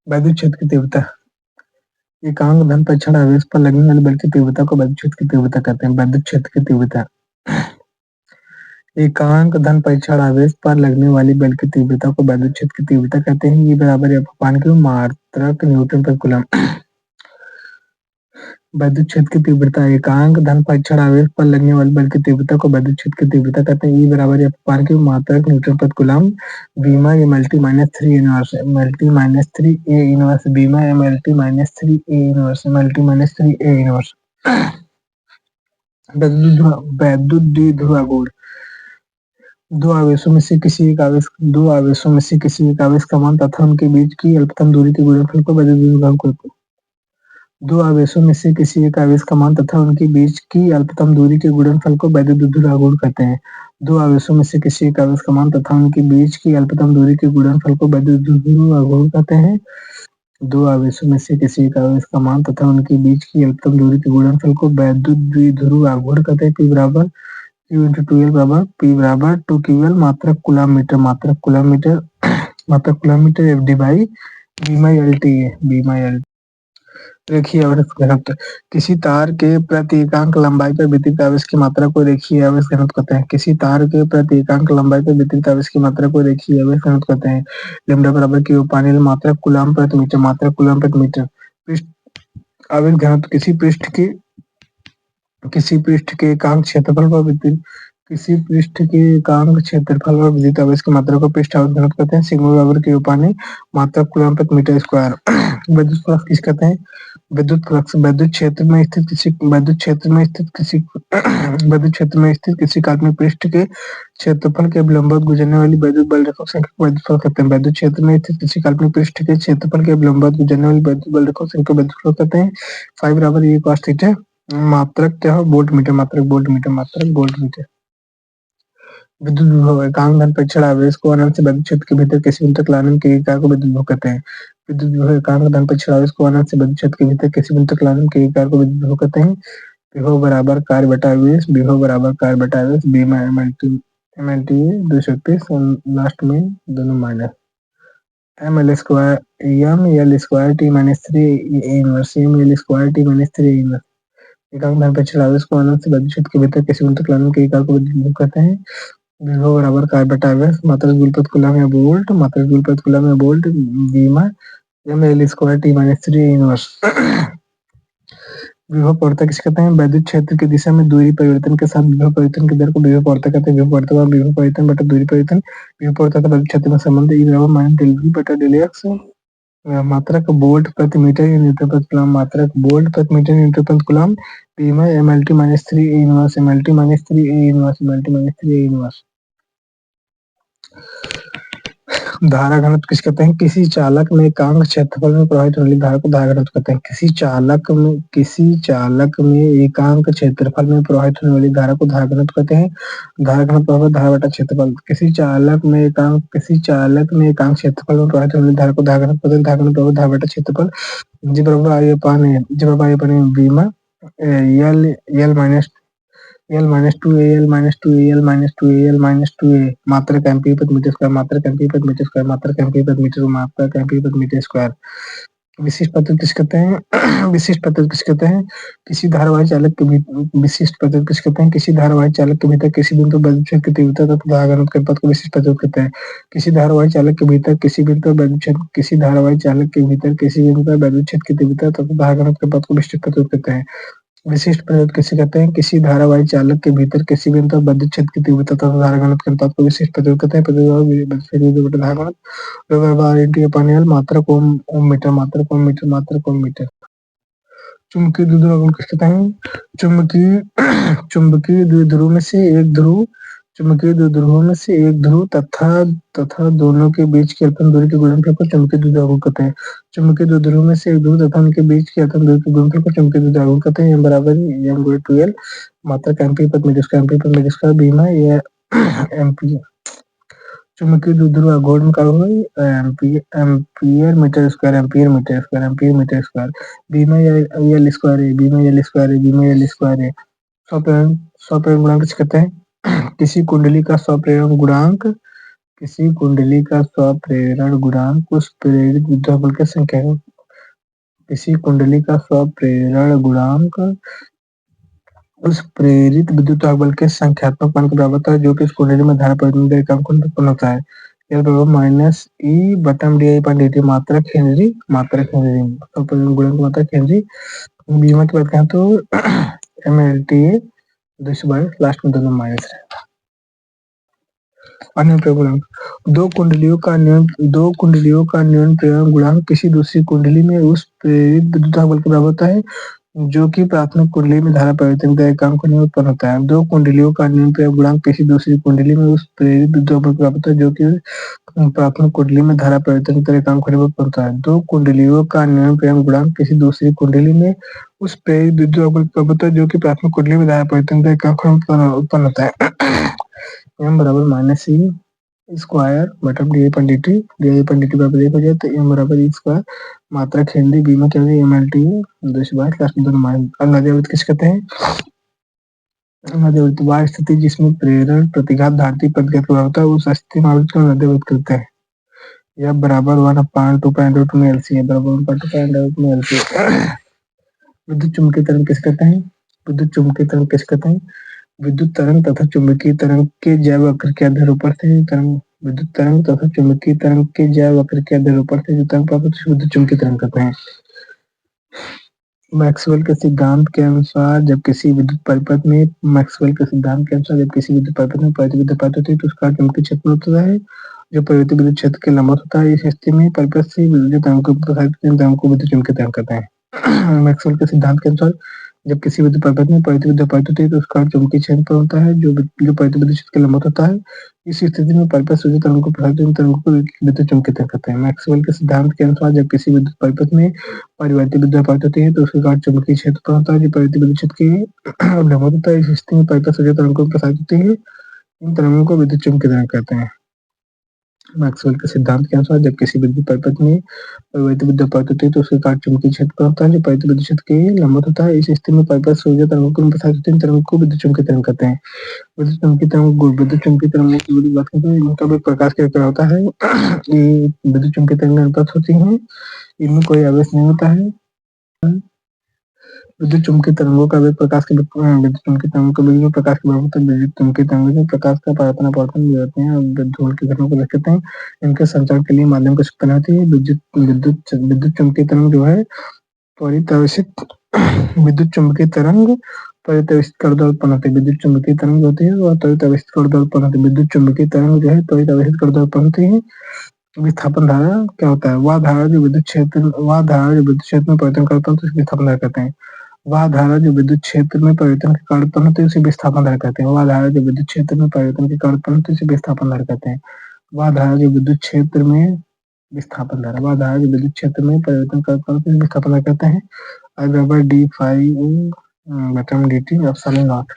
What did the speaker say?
वैद्युत क्षेत्र की तीव्रता एकांक धन परीक्षण आवेश पर लगने वाले बल की तीव्रता को वैद्युत क्षेत्र की तीव्रता कहते हैं। वैद्युत क्षेत्र की तीव्रता एकांक धन परीक्षण आवेश पर लगने वाली बल की तीव्रता को वैद्युत क्षेत्र की तीव्रता कहते हैं। ये बराबर है अपान की मात्रक न्यूटन प्रति कूलम। वैद्युत क्षेत्र की तीव्रता एकांक धन परीक्षण आवेश पर लगने वाली बल की तीव्रता को वैद्युत क्षेत्र की तीव्रता कहते हैं। E बराबर है अपान की मात्रक न्यूटन प्रति कूलम। बीमा M L T minus three inverse M L T minus three A inverse बीमा M L T minus three A inverse M L T minus three A inverse. वैद्युत द्विध्रुव दो आवेशों में से किसी एक आवेश का मान तथा उनके बीच की अल्पतम दूरी के गुणनफल को वैद्युत द्विध्रुव कहते हैं। दो आवेशों में से किसी एक आवेश का मान तथा उनके बीच की अल्पतम दूरी के गुणनफल को वैद्युत द्विध्रुव कहते हैं। दो आवेशों में से किसी एक आवेश का मान तथा उनके बीच की अल्पतम दूरी के गुणनफल को वैद्युत द्विध्रुव कहते हैं। दो आवेशों में से किसी एक आवेश का मान तथा उनके बीच की अल्पतम दूरी के गुणनफल को वैद्युत द्विध्रुव आघूर्ण कहते हैं। P बराबर Q into 2L बराबर P बराबर 2QL मात्रक coulomb metre FD by B माई L रेखीय आवेश घनत्व किसी तार के प्रति एकांक लंबाई पर वितरित आवेश की मात्रा को रेखीय आवेश घनत्व कहते हैं। किसी तार के प्रति एकांक लंबाई पर वितरित आवेश की मात्रा को रेखीय आवेश घनत्व कहते हैं। लैम्ब्डा बराबर Q पानी मात्रक कूलम प्रति मीटर पृष्ठ आवेश घनत्व किसी पृष्ठ के एकांक क्षेत्रफल पर वितरित आवेश की मात्रा को पृष्ठ आवेश घनत्व कहते हैं। सिग्मा बराबर Q पानी मात्रक कूलम प्रति मीटर स्क्वायर। विद्युत फ्लक्स किस कहते हैं? विद्युत फ्लक्स विद्युत क्षेत्र में स्थित किसी काल्पनिक पृष्ठ के क्षेत्रफल के विलंबवत गुजरने वाली विद्युत बल रेखा संख्या को विद्युत फ्लक्स कहते हैं। विद्युत क्षेत्र में स्थित किसी काल्पनिक पृष्ठ के क्षेत्रफल के विलंबवत गुजरने वाली विद्युत बल रेखा संख्या को विद्युत फ्लक्स कहते हैं। फाइव बराबर ये cos थीटा मात्रक क्या हो वोल्ट मीटर विद्युत विभव एकांक धन परीक्षण आवेश को अनंत से विद्युत क्षेत्र के भीतर किसी बिंदु तक लाने के इकाई को विद्युत विभव कहते हैं। विद्युत विभव एकांक धन परीक्षण आवेश को अनंत से विद्युत क्षेत्र के भीतर किसी बिंदु तक लाने के इकाई को विद्युत विभव कहते हैं। विभव बराबर कार्य बटा आवेश बी में एम एल टी 231 और लास्ट में दोनों minus M L square T minus three A inverse M L square T minus three A inverse एकांक धन परीक्षण आवेश को अनंत से विद्युत क्षेत्र के भीतर किसी बिंदु तक लाने के इकाई को विद्युत विभव कहते हैं। विभव बराबर कार्य बटा आवेश मात्रक गुणपत कूलम या वोल्ट बीमा M L square T minus three inverse. विभव प्रवणता किसे कहते हैं? वैद्युत क्षेत्र की दिशा में दूरी परिवर्तन के साथ विभव परिवर्तन की दर को विभव प्रवणता कहते हैं। विभव परिवर्तन बटा दूरी परिवर्तन विभव प्रवणता का वैद्युत क्षेत्र में संबंध E बराबर माइनस डेल V बटा डेल X मात्रक वोल्ट प्रति मीटर या न्यूटन प्रति कूलम मात्रक वोल्ट प्रति मीटर न्यूटन प्रति कूलम P में MLT माइनस 3 A इनवर्स धारा घनत्व किस कहते हैं? किसी चालक में एकांक क्षेत्रफल में प्रवाहित होने वाली धारा को धारा घनत्व कहते हैं। किसी चालक में एकांक क्षेत्रफल में प्रवाहित होने वाली धारा को धारा घनत्व कहते हैं। धारा घनत्व बराबर धारा बटा क्षेत्रफल किसी चालक में एकांक क्षेत्रफल में प्रवाहित होने वाली धारा को धारा घनत्व कहते हैं। धारा घनत्व बराबर धारा बटा क्षेत्रफल जी बराबर आई अपान बी में एल माइनस टू ए मात्रक एम्पीयर प्रति मीटर स्क्वायर विशिष्ट पद्धति किस कहते हैं? किसी धारावाही चालक के भीतर किसी बिंदु पर विद्युत क्षेत्र की तीव्रता तथा धारा घनत्व के अनुपात को विशिष्ट पद्धति कहते हैं। किसी धारावाही चालक के भीतर किसी बिंदु पर विद्युत क्षेत्र की तीव्रता तथा धारा घनत्व के अनुपात को विशिष्ट पद्धति कहते हैं। विशिष्ट पद्धति किसे कहते हैं? किसी धारावाही चालक के भीतर किसी बिंदु पर विद्युत क्षेत्र की तीव्रता तथा धारा घनत्व के अनुपात को विशिष्ट पद्धति कहते हैं। चुंबकीय द्विध्रुव किसे कहते हैं? चुंबकीय द्विध्रुव में से एक ध्रुव तथा दोनों के बीच की अल्पतम दूरी के गुणनफल को चुंबकीय द्विध्रुव कहते हैं। चुंबकीय द्विध्रुव में से एक ध्रुव तथा उनके बीच की अल्पतम दूरी के गुणनफल को चुंबकीय द्विध्रुव कहते हैं। बराबर M/2L मात्रक एम्पीयर प्रति मीटर स्क्वायर बीमा या एम्पीयर चुंबकीय द्विध्रुव आघूर्ण का एम्पीयर मीटर स्क्वायर बीमा या एल स्क्वायर स्वप्रेरण गुणांक किसे कहते हैं? किसी कुंडली का स्वप्रेरण गुणांक किसी कुंडली का स्वप्रेरण गुणांक उस प्रेरित विद्युत बल की संख्या है। किसी कुंडली का स्वप्रेरण गुणांक उस प्रेरित विद्युत बल के संख्यात्मक मान के बराबर होता है जो कि इस कुंडली में धारा परिवर्तन का उत्पन्न होता है। यह बराबर minus E button D I पर डी टी मात्रक हेनरी गुणन मात्रक हेनरी बीमा की बात करें तो एम एल टी लास्ट में दोनों माइनस है। अन्य गुणांक दो कुंडलियों का न्यून प्रेरण गुणांक किसी दूसरी कुंडली में उस प्रेरित विद्युत बल के बराबर होता है जो कि प्राथमिक कुंडली में धारा परिवर्तन का एकांक उत्पन्न होता है। दो कुंडलियों का न्यून प्रेरण गुणांक किसी दूसरी कुंडली में उस प्रेरित विद्युत बल के बराबर होता है जो कि प्राथमिक कुंडली में धारा परिवर्तन का एकांक होता है। दो कुंडलियों का न्यून प्रेरण गुणांक किसी दूसरी कुंडली में उस प्रेरित विद्युत बल के बराबर होता है जो कि प्राथमिक कुंडली में धारा परिवर्तन का एकांक उत्पन्न होता है। एम बराबर minus E square button D अपन डी टी बराबर एक हो जाए तो एम बराबर ई स्क्वायर मात्रक हेनरी बीमा क्या है एम एल टी लास्ट में दोनों मान। अब नदियावृत्त किस कहते हैं? नदियावृत्त वह स्थिति जिसमें प्रेरण प्रतिघात धारती पद का प्रभाव होता है उस स्थिति में आवृत्त को नदियावृत्त कहते हैं। यह बराबर 1/2 में एलसी है बराबर 1/2 में एलसी। विद्युत चुम्बकीय तरंग किस कहते हैं? विद्युत चुम्बकीय तरंग किस कहते हैं? विद्युत तरंग तथा चुंबकीय तरंग के जैव वक्र के आधार पर से तरंग विद्युत तरंग तथा चुंबकीय तरंग के जैव वक्र के आधार पर से जो तरंग प्राप्त होती है विद्युत चुम्बकीय तरंग कहते हैं। मैक्सवेल के सिद्धांत के अनुसार जब किसी विद्युत परिपथ में परिवर्तित विद्युत प्राप्त होती है तो उसका चुंबकीय क्षेत्र होता है जो परिवर्तित विद्युत क्षेत्र के लंबवत होता है। इस स्थिति में परिपथ से विद्युत तरंग को विद्युत चुम्बकीय तरंग कहते हैं। मैक्सवेल के सिद्धांत के अनुसार जब किसी विद्युत परिपथ में परिवर्तित विद्युत प्राप्त होती है तो उसका चुंबकीय क्षेत्र होता है जो परिवर्तित विद्युत क्षेत्र के लंबवत होता है। इस स्थिति में परिपथ से तरंग को प्रसारित तरंग को विद्युत चुम्बकीय तरंग कहते हैं। मैक्सवेल के सिद्धांत के अनुसार जब किसी विद्युत परिपथ में परिवर्तित विद्युत प्राप्त होती है तो उसके कारण चुंबकीय क्षेत्र होता है जो परिवर्तित विद्युत क्षेत्र के लंबवत होता है। इस स्थिति में परिपथ से तरंग को प्रसारित होती है इन तरंगों को विद्युत चुम्बकीय तरंग कहते हैं। मैक्सवेल के सिद्धांत के अनुसार जब किसी विद्युत परिपथ में परिवर्तित विद्युत प्राप्त होती है तो उसके कारण चुंबकीय क्षेत्र होता है जो परिवर्तित विद्युत क्षेत्र के लंबवत होता है। इस स्थिति में परिपथ से तरंगों को प्रसारित होती है तरंगों को विद्युत चुम्बकीय तरंग कहते हैं। विद्युत चुम्बकीय तरंगों की बात करते हैं इनका भी प्रकाश की तरह होता है। ये विद्युत चुम्बकीय तरंग अनुप्रस्थ होती हैं इनमें कोई आवेश नहीं होता है। विद्युत चुम्बकीय तरंगों का वेग प्रकाश के विद्युत चुम्बकीय तरंगों का वेग प्रकाश के बराबर होता है। विद्युत चुम्बकीय तरंगों से प्रकाश का परावर्तन अपवर्तन भी होते हैं और धूल की घटनाओं को देखते हैं। इनके संचार के लिए माध्यम की आवश्यकता नहीं होती है। विद्युत चुम्बकीय तरंग जो है त्वरित आवेशित विद्युत चुम्बकीय तरंग त्वरित आवेशित कण द्वारा उत्पन्न होती है। विद्युत चुम्बकीय तरंग होती है वह त्वरित आवेशित कण द्वारा उत्पन्न होती है। विद्युत चुम्बकीय तरंग जो है त्वरित आवेशित कण द्वारा उत्पन्न होती है। विस्थापन धारा क्या होता है? वह धारा जो विद्युत क्षेत्र में परिवर्तन करता है तो उसकी विस्थापन धारा कहते हैं। वह धारा जो विद्युत क्षेत्र में परिवर्तन के कारण उत्पन्न होती है उसे विस्थापन धारा कहते हैं। वह धारा जो विद्युत क्षेत्र में परिवर्तन के कारण उत्पन्न होती है उसे विस्थापन धारा कहते हैं। वह धारा जो विद्युत क्षेत्र में विस्थापन धारा वह धारा जो विद्युत क्षेत्र में परिवर्तन का उत्पन्न होती है विस्थापन धारा कहते हैं। I बराबर डी फाइव बटा dt एप्सिलॉन नॉट।